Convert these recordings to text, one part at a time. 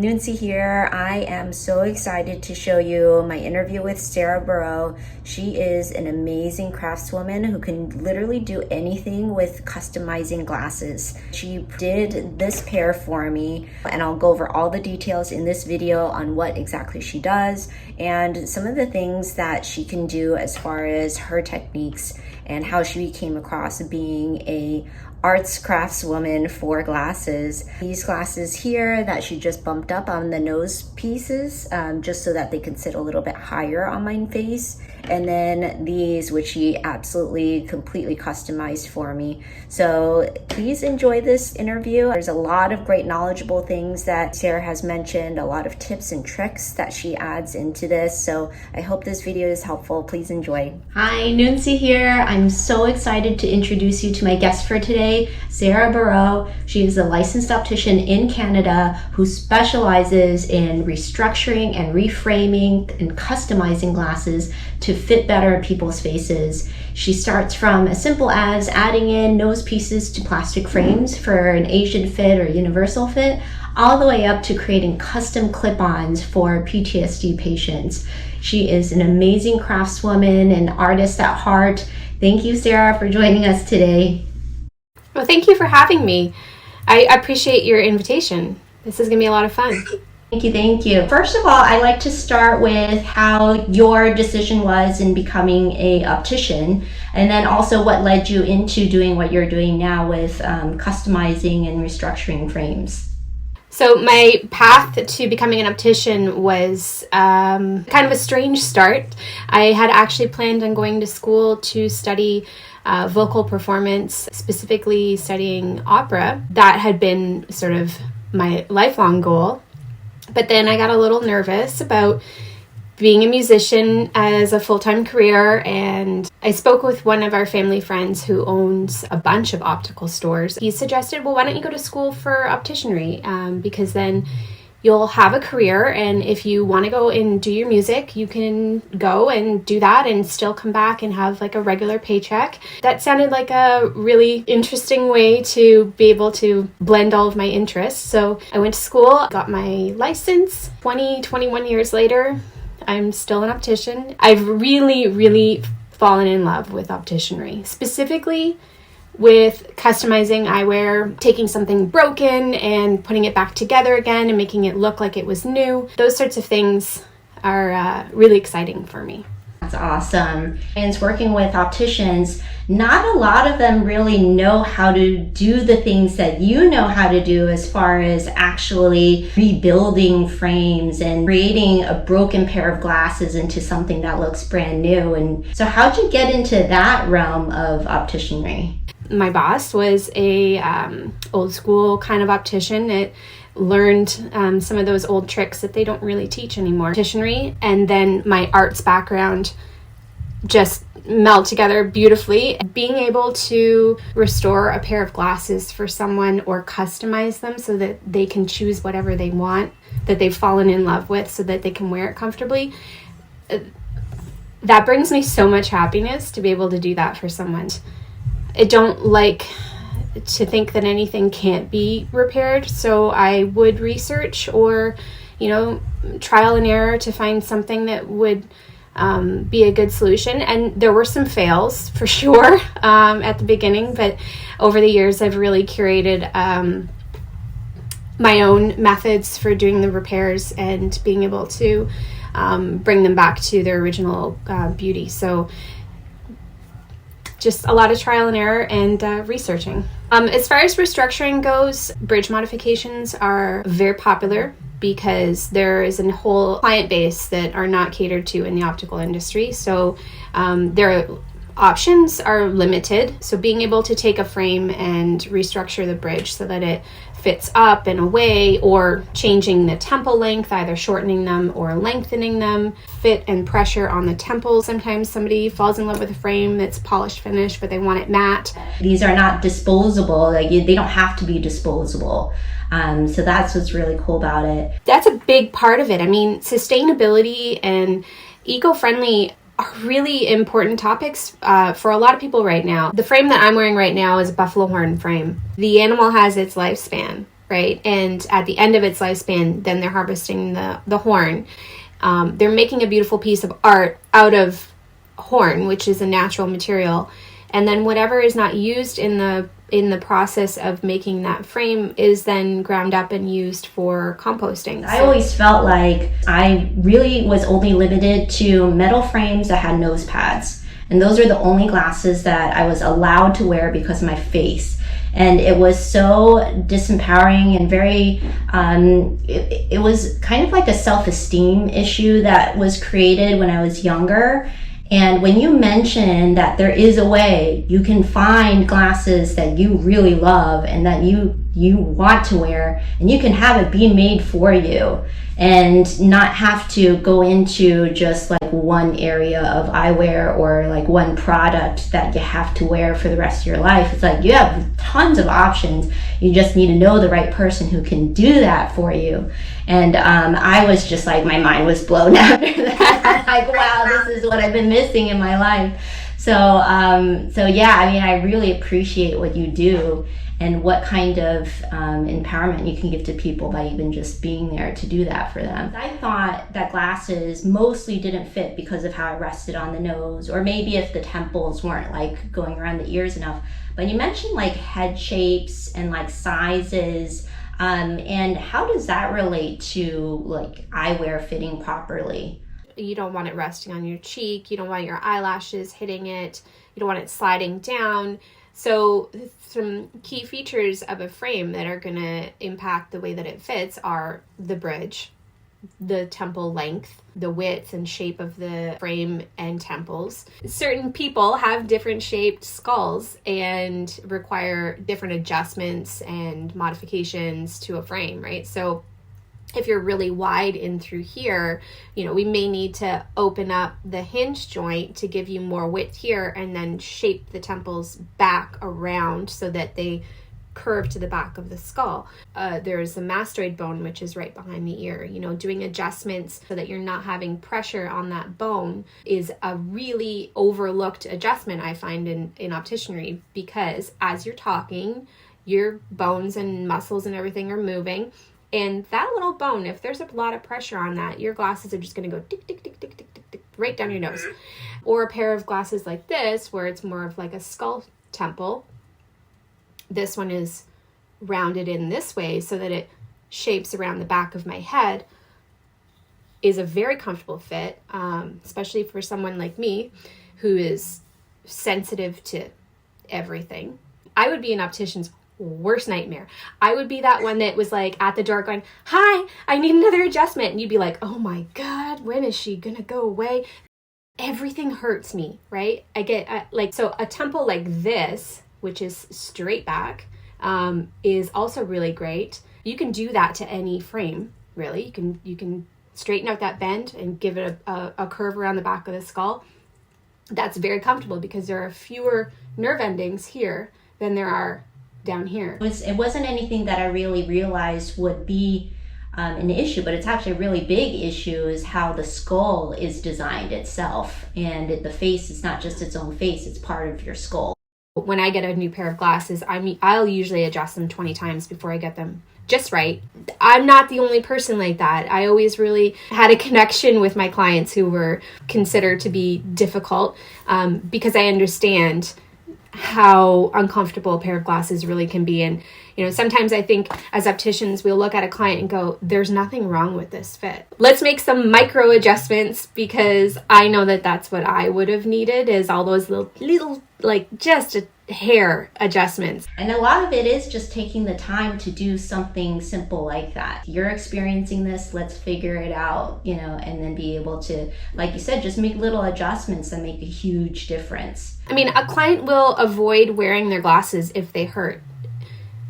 Nuncy here. I am so excited to show you my interview with Sarah Burrow. She is an amazing craftswoman who can literally do anything with customizing glasses. She did this pair for me, and I'll go over all the details in this video on what exactly she does and some of the things that she can do as far as her techniques and how she came across being a arts craftswoman for glasses. These glasses here that she just bumped up on the nose pieces just so that they can sit a little bit higher on my face, and then these which she absolutely completely customized for me. So please enjoy this interview. There's a lot of great knowledgeable things that Sarah has mentioned, a lot of tips and tricks that she adds into this, so I hope this video is helpful. Please enjoy. Hi, Nuncy here. I'm so excited to introduce you to my guest for today, Sarah Burrow. She is a licensed optician in Canada who specializes in restructuring and reframing and customizing glasses to fit better in people's faces. She starts from as simple as adding in nose pieces to plastic frames for an Asian fit or universal fit, all the way up to creating custom clip-ons for PTSD patients. She is an amazing craftswoman and artist at heart. Thank you, Sarah, for joining us today. Well, thank you for having me. I appreciate your invitation. This is going to be a lot of fun. Thank you. First of all, I like to start with how your decision was in becoming an optician, and then also what led you into doing what you're doing now with customizing and restructuring frames. So my path to becoming an optician was kind of a strange start. I had actually planned on going to school to study vocal performance, specifically studying opera. That had been sort of my lifelong goal. But then I got a little nervous about being a musician as a full-time career, and I spoke with one of our family friends who owns a bunch of optical stores. He suggested, well, why don't you go to school for opticianry, because then you'll have a career, and if you want to go and do your music, you can go and do that and still come back and have like a regular paycheck. That sounded like a really interesting way to be able to blend all of my interests. So I went to school, got my license. 21 years later, I'm still an optician. I've really fallen in love with opticianry, specifically with customizing eyewear, taking something broken and putting it back together again and making it look like it was new. Those sorts of things are really exciting for me. That's awesome. And working with opticians, not a lot of them really know how to do the things that you know how to do as far as actually rebuilding frames and creating a broken pair of glasses into something that looks brand new. And so how'd you get into that realm of opticianry? My boss was a old school kind of optician that learned some of those old tricks that they don't really teach anymore. Opticianry and then my arts background just meld together beautifully. Being able to restore a pair of glasses for someone or customize them so that they can choose whatever they want, that they've fallen in love with, so that they can wear it comfortably. That brings me so much happiness to be able to do that for someone. I don't like to think that anything can't be repaired, so I would research or, trial and error to find something that would be a good solution. And there were some fails for sure at the beginning, but over the years I've really curated my own methods for doing the repairs and being able to bring them back to their original beauty. So just a lot of trial and error and researching. As far as restructuring goes, bridge modifications are very popular because there is a whole client base that are not catered to in the optical industry. So their options are limited. So being able to take a frame and restructure the bridge so that it fits up and away, or changing the temple length, either shortening them or lengthening them, fit and pressure on the temple. Sometimes somebody falls in love with a frame that's polished finish, but they want it matte. These are not disposable. They don't have to be disposable. So that's what's really cool about it. That's a big part of it. I mean, sustainability and eco-friendly are really important topics for a lot of people right now. The frame that I'm wearing right now is a buffalo horn frame. The animal has its lifespan. right? And at the end of its lifespan, then they're harvesting the horn. They're making a beautiful piece of art out of horn, which is a natural material. And then whatever is not used in the process of making that frame is then ground up and used for composting. I always felt like I really was only limited to metal frames that had nose pads. And those are the only glasses that I was allowed to wear because of my face. And it was so disempowering and very, it was kind of like a self-esteem issue that was created when I was younger. And when you mention that there is a way you can find glasses that you really love and that you want to wear, and you can have it be made for you and not have to go into just like one area of eyewear or like one product that you have to wear for the rest of your life. It's like you have tons of options. You just need to know the right person who can do that for you. And I was just like, my mind was blown after that. Like, wow, this is what I've been missing in my life. So yeah, I mean, I really appreciate what you do and what kind of empowerment you can give to people by even just being there to do that for them. I thought that glasses mostly didn't fit because of how it rested on the nose, or maybe if the temples weren't like going around the ears enough. But you mentioned like head shapes and like sizes, and how does that relate to like eyewear fitting properly? You don't want it resting on your cheek. You don't want your eyelashes hitting it. You don't want it sliding down. So some key features of a frame that are going to impact the way that it fits are the bridge, the temple length, the width and shape of the frame and temples. Certain people have different shaped skulls and require different adjustments and modifications to a frame, right? So if you're really wide in through here, we may need to open up the hinge joint to give you more width here and then shape the temples back around so that they curve to the back of the skull. There's the mastoid bone, which is right behind the ear. Doing adjustments so that you're not having pressure on that bone is a really overlooked adjustment, I find, in opticianry, because as you're talking, your bones and muscles and everything are moving. And that little bone, if there's a lot of pressure on that, your glasses are just going to go tick, tick, tick, tick, tick, tick, tick, right down your nose. Or a pair of glasses like this, where it's more of like a skull temple. This one is rounded in this way so that it shapes around the back of my head, is a very comfortable fit, especially for someone like me who is sensitive to everything. I would be an optician's worst nightmare. I would be that one that was like at the door going, "Hi, I need another adjustment." And you'd be like, "Oh my God, when is she gonna go away?" Everything hurts me, right? I get so a temple like this, which is straight back, is also really great. You can do that to any frame, really. You can straighten out that bend and give it a curve around the back of the skull. That's very comfortable because there are fewer nerve endings here than there are down here. It wasn't anything that I really realized would be an issue, but it's actually a really big issue is how the skull is designed itself. And the face is not just its own face, it's part of your skull. When I get a new pair of glasses, I'll usually adjust them 20 times before I get them just right. I'm not the only person like that. I always really had a connection with my clients who were considered to be difficult because I understand how uncomfortable a pair of glasses really can be. And sometimes I think as opticians we'll look at a client and go, "There's nothing wrong with this fit. Let's make some micro adjustments," because I know that that's what I would have needed, is all those little like just a hair adjustments. And a lot of it is just taking the time to do something simple like that. You're experiencing this, let's figure it out, and then be able to, like you said, just make little adjustments that make a huge difference. I mean, a client will avoid wearing their glasses if they hurt.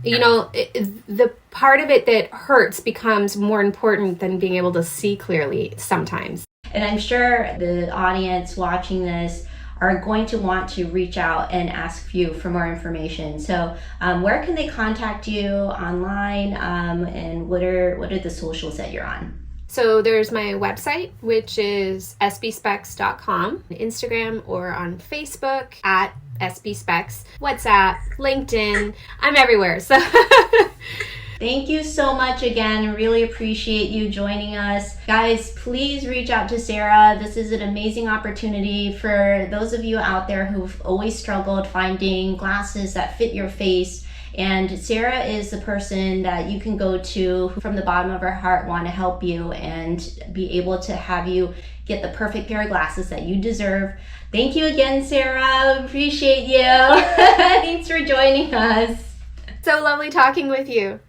The part of it that hurts becomes more important than being able to see clearly sometimes. And I'm sure the audience watching this are going to want to reach out and ask you for more information. So where can they contact you online, and what are the socials that you're on? So there's my website, which is sbspecs.com, Instagram or on Facebook at sbspecs, WhatsApp, LinkedIn. I'm everywhere. So Thank you so much again. Really appreciate you joining us. Guys, please reach out to Sarah. This is an amazing opportunity for those of you out there who've always struggled finding glasses that fit your face. And Sarah is the person that you can go to who from the bottom of her heart want to help you and be able to have you get the perfect pair of glasses that you deserve. Thank you again, Sarah. Appreciate you. Thanks for joining us. So lovely talking with you.